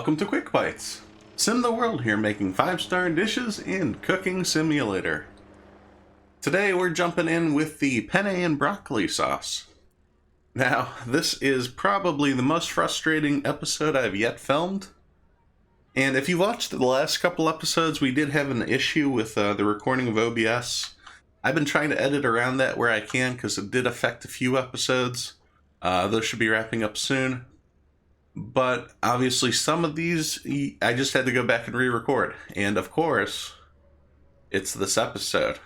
Welcome to Quick Bites. SimTheWorld here, making 5-star dishes in Cooking Simulator. Today we're jumping in with the penne and broccoli sauce. Now, this is probably the most frustrating episode I've yet filmed. And if you watched the last couple episodes, we did have an issue with the recording of OBS. I've been trying to edit around that where I can because it did affect a few episodes. Those should be wrapping up soon. But obviously some of these, I just had to go back and re-record. And of course, it's this episode.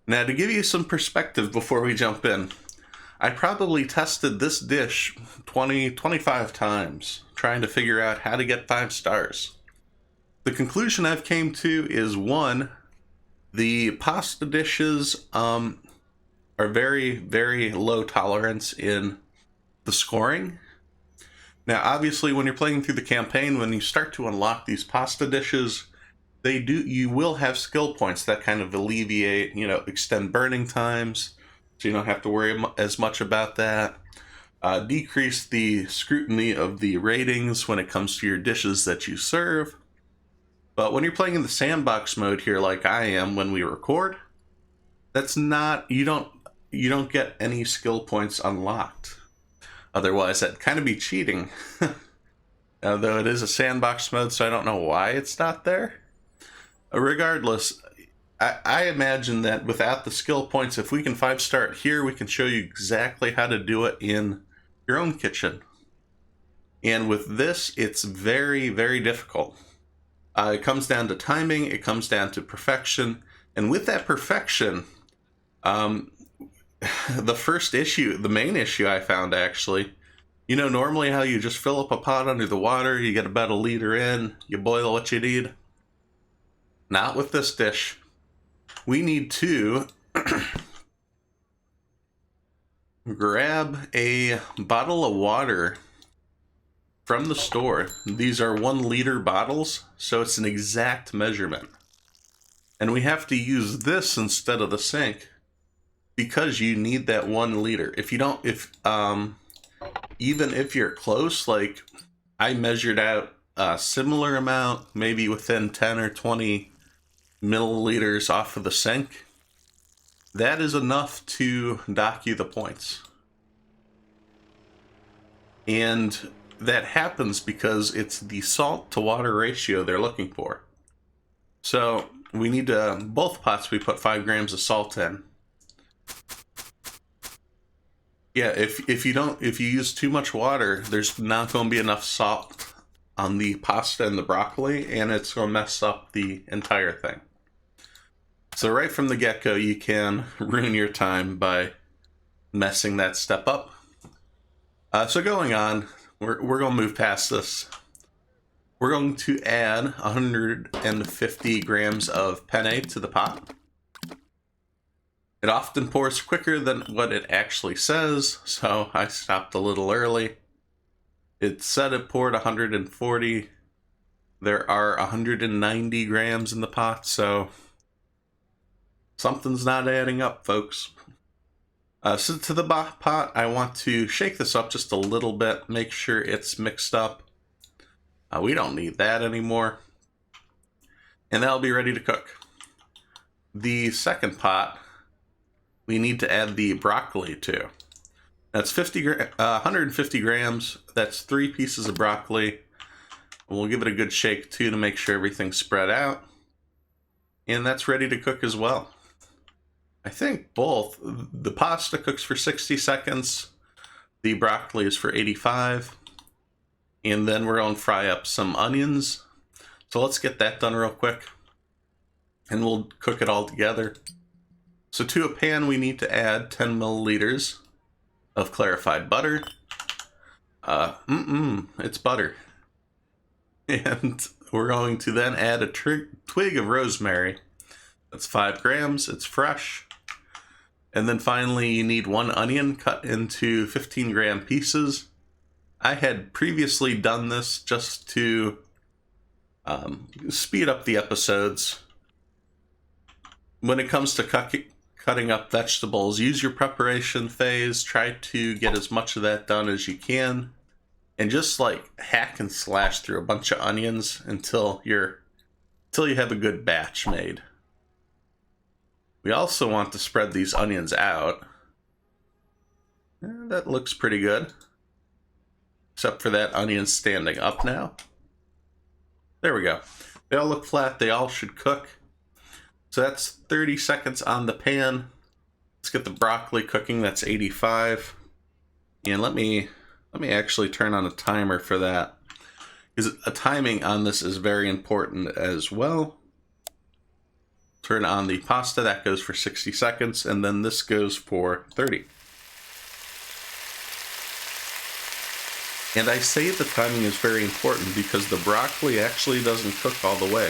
Now, to give you some perspective before we jump in, I probably tested this dish 25 times, trying to figure out how to get 5 stars. The conclusion I've came to is, one, the pasta dishes are very, very low tolerance in the scoring. Now, obviously, when you're playing through the campaign, when you start to unlock these pasta dishes, you will have skill points that kind of alleviate, extend burning times, so you don't have to worry as much about that. Decrease the scrutiny of the ratings when it comes to your dishes that you serve. But when you're playing in the sandbox mode here, like I am when we record, that's not, you don't get any skill points unlocked. Otherwise, that'd kind of be cheating. Though it is a sandbox mode, so I don't know why it's not there. Regardless, I imagine that without the skill points, if we can 5-star it here, we can show you exactly how to do it in your own kitchen. And with this, it's very, very difficult. It comes down to timing, it comes down to perfection. And with that perfection, the main issue I found actually, normally how you just fill up a pot under the water, you get about a liter in, you boil what you need. Not with this dish. We need to grab a bottle of water from the store. These are 1-liter bottles, so it's an exact measurement. And we have to use this instead of the sink, because you need that 1 liter. Even if you're close, like I measured out a similar amount, maybe within 10 or 20 milliliters off of the sink, that is enough to dock you the points. And that happens because it's the salt to water ratio they're looking for. So we need to, both pots we put 5 grams of salt in. Yeah, if you use too much water, there's not going to be enough salt on the pasta and the broccoli, and it's going to mess up the entire thing. So right from the get-go, you can ruin your time by messing that step up. So going on, we're going to move past this. We're going to add 150 grams of penne to the pot. It often pours quicker than what it actually says, so I stopped a little early. It said it poured 140. There are 190 grams in the pot, so something's not adding up, folks. So to the pot, I want to shake this up just a little bit, make sure it's mixed up. We don't need that anymore. And that'll be ready to cook. The second pot, we need to add the broccoli to. That's 150 grams. That's 3 pieces of broccoli. We'll give it a good shake too to make sure everything's spread out. And that's ready to cook as well. I think both. The pasta cooks for 60 seconds. The broccoli is for 85. And then we're going to fry up some onions. So let's get that done real quick. And we'll cook it all together. So to a pan, we need to add 10 milliliters of clarified butter. It's butter. And we're going to then add a twig of rosemary. That's 5 grams, it's fresh. And then finally, you need 1 onion cut into 15-gram pieces. I had previously done this just to speed up the episodes. When it comes to cutting up vegetables, use your preparation phase. Try to get as much of that done as you can. and just like hack and slash through a bunch of onions until you have a good batch made. We also want to spread these onions out. That looks pretty good. Except for that onion standing up now. There we go. They all look flat. They all should cook. So that's 30 seconds on the pan. Let's get the broccoli cooking. That's 85. And let me actually turn on a timer for that, because a timing on this is very important as well. Turn on the pasta. That goes for 60 seconds, and then this goes for 30. And I say the timing is very important because the broccoli actually doesn't cook all the way.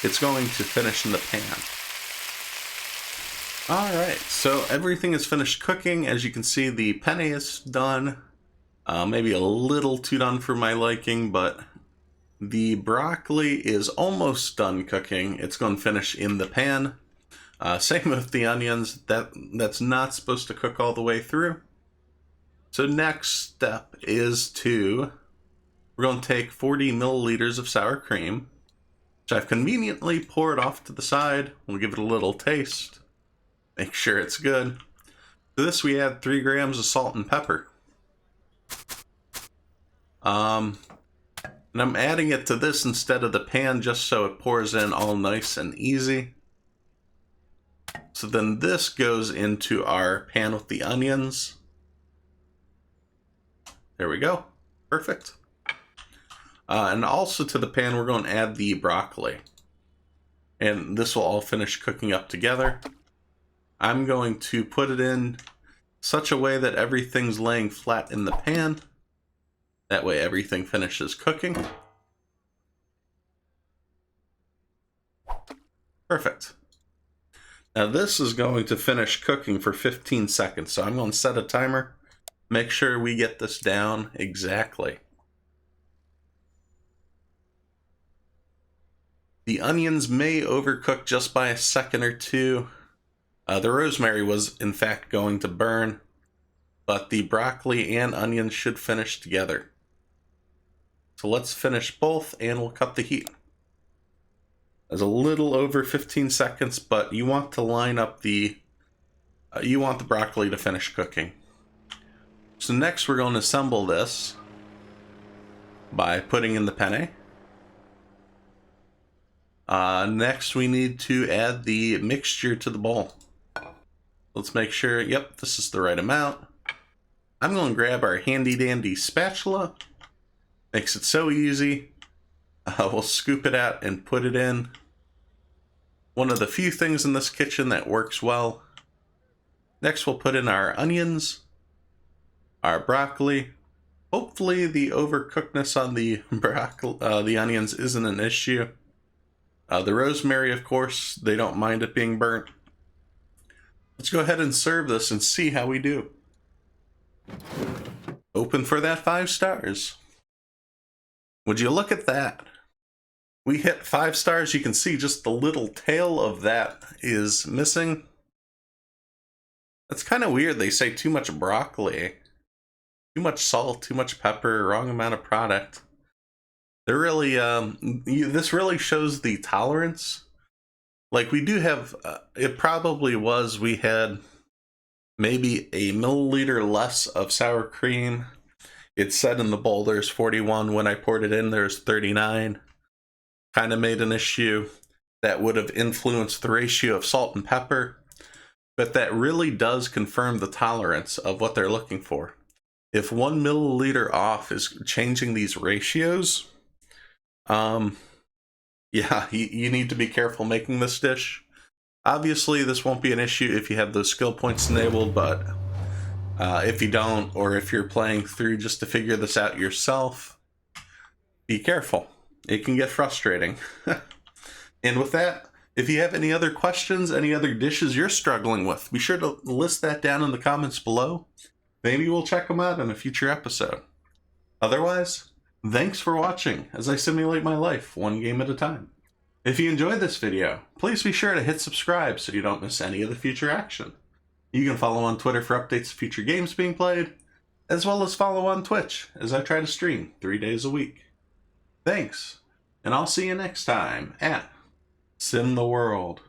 It's going to finish in the pan. Alright, so everything is finished cooking. As you can see, the penne is done. Maybe a little too done for my liking, but the broccoli is almost done cooking. It's going to finish in the pan. Same with the onions. That's not supposed to cook all the way through. So next step is we're going to take 40 milliliters of sour cream, which I've conveniently poured off to the side. We'll give it a little taste. Make sure it's good. To this we add 3 grams of salt and pepper. And I'm adding it to this instead of the pan just so it pours in all nice and easy. So then this goes into our pan with the onions. There we go. Perfect. And also to the pan we're going to add the broccoli. And this will all finish cooking up together. I'm going to put it in such a way that everything's laying flat in the pan. That way everything finishes cooking. Perfect. Now this is going to finish cooking for 15 seconds. So I'm going to set a timer. Make sure we get this down exactly. The onions may overcook just by a second or two. The rosemary was in fact going to burn, but the broccoli and onions should finish together. So let's finish both and we'll cut the heat. There's a little over 15 seconds, but you want to line up the broccoli to finish cooking. So next we're going to assemble this by putting in the penne. Next we need to add the mixture to the bowl. Let's make sure, yep, this is the right amount. I'm going to grab our handy dandy spatula. Makes it so easy. We'll scoop it out and put it in. One of the few things in this kitchen that works well. Next we'll put in our onions, our broccoli. Hopefully the overcookedness on the onions isn't an issue. The rosemary, of course, they don't mind it being burnt. Let's go ahead and serve this and see how we do. Open for that 5 stars. Would you look at that? We hit 5 stars. You can see just the little tail of that is missing. That's kind of weird. They say too much broccoli, too much salt, too much pepper, wrong amount of product. They're really, this really shows the tolerance. Like we do have, it probably was, we had maybe a milliliter less of sour cream. It said in the bowl there's 41. When I poured it in, there's 39. Kind of made an issue. That would have influenced the ratio of salt and pepper. But that really does confirm the tolerance of what they're looking for. If 1 milliliter off is changing these ratios, yeah, you need to be careful making this dish. Obviously, this won't be an issue if you have those skill points enabled, but if you don't, or if you're playing through just to figure this out yourself, be careful. It can get frustrating. And with that, if you have any other questions, any other dishes you're struggling with, be sure to list that down in the comments below. Maybe we'll check them out in a future episode. Otherwise, thanks for watching as I simulate my life one game at a time. If you enjoyed this video, please be sure to hit subscribe so you don't miss any of the future action. You can follow on Twitter for updates of future games being played, as well as follow on Twitch as I try to stream 3 days a week. Thanks, and I'll see you next time at SimTheWorld.